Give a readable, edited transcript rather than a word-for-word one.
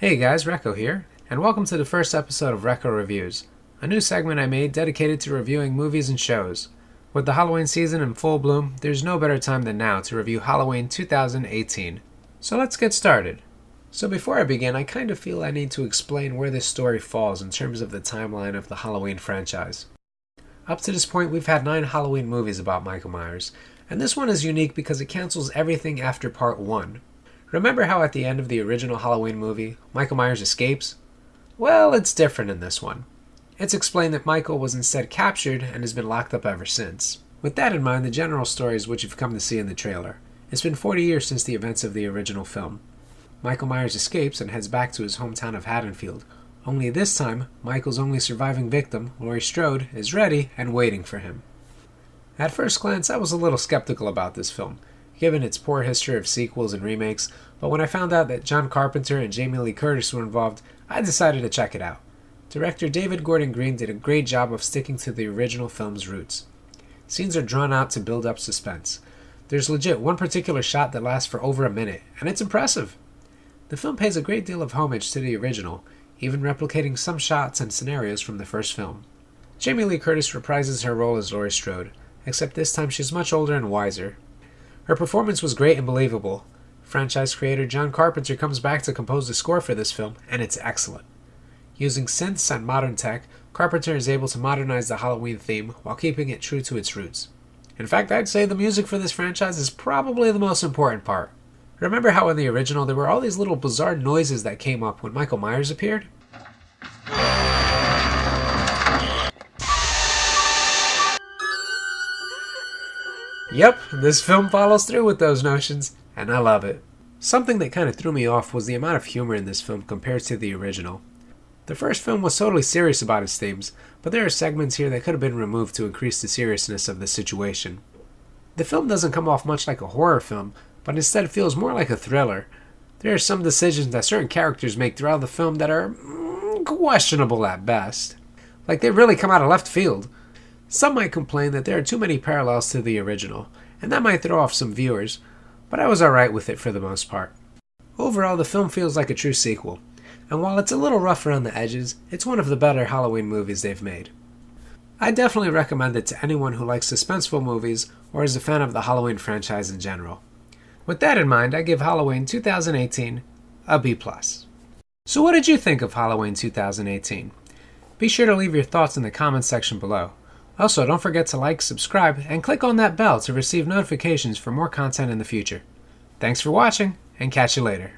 Hey guys, Recco here, and welcome to the first episode of Recco Reviews, a new segment I made dedicated to reviewing movies and shows. With the Halloween season in full bloom, there's no better time than now to review Halloween 2018. So let's get started. So before I begin, I kind of feel I need to explain where this story falls in terms of the timeline of the Halloween franchise. Up to this point, we've had 9 Halloween movies about Michael Myers, and this one is unique because it cancels everything after part 1. Remember how at the end of the original Halloween movie, Michael Myers escapes? Well, it's different in this one. It's explained that Michael was instead captured and has been locked up ever since. With that in mind, the general story is what you've come to see in the trailer. It's been 40 years since the events of the original film. Michael Myers escapes and heads back to his hometown of Haddonfield. Only this time, Michael's only surviving victim, Laurie Strode, is ready and waiting for him. At first glance, I was a little skeptical about this film, given its poor history of sequels and remakes, but when I found out that John Carpenter and Jamie Lee Curtis were involved, I decided to check it out. Director David Gordon Green did a great job of sticking to the original film's roots. Scenes are drawn out to build up suspense. There's legit one particular shot that lasts for over a minute, and it's impressive. The film pays a great deal of homage to the original, even replicating some shots and scenarios from the first film. Jamie Lee Curtis reprises her role as Laurie Strode, except this time she's much older and wiser. Her performance was great and believable. Franchise creator John Carpenter comes back to compose the score for this film, and it's excellent. Using synths and modern tech, Carpenter is able to modernize the Halloween theme while keeping it true to its roots. In fact, I'd say the music for this franchise is probably the most important part. Remember how in the original there were all these little bizarre noises that came up when Michael Myers appeared? Yep, this film follows through with those notions, and I love it. Something that kind of threw me off was the amount of humor in this film compared to the original. The first film was totally serious about its themes, but there are segments here that could have been removed to increase the seriousness of the situation. The film doesn't come off much like a horror film, but instead feels more like a thriller. There are some decisions that certain characters make throughout the film that are questionable at best. Like they really come out of left field. Some might complain that there are too many parallels to the original, and that might throw off some viewers, but I was alright with it for the most part. Overall, the film feels like a true sequel, and while it's a little rough around the edges, it's one of the better Halloween movies they've made. I definitely recommend it to anyone who likes suspenseful movies or is a fan of the Halloween franchise in general. With that in mind, I give Halloween 2018 a B+. So what did you think of Halloween 2018? Be sure to leave your thoughts in the comments section below. Also, don't forget to like, subscribe, and click on that bell to receive notifications for more content in the future. Thanks for watching, and catch you later.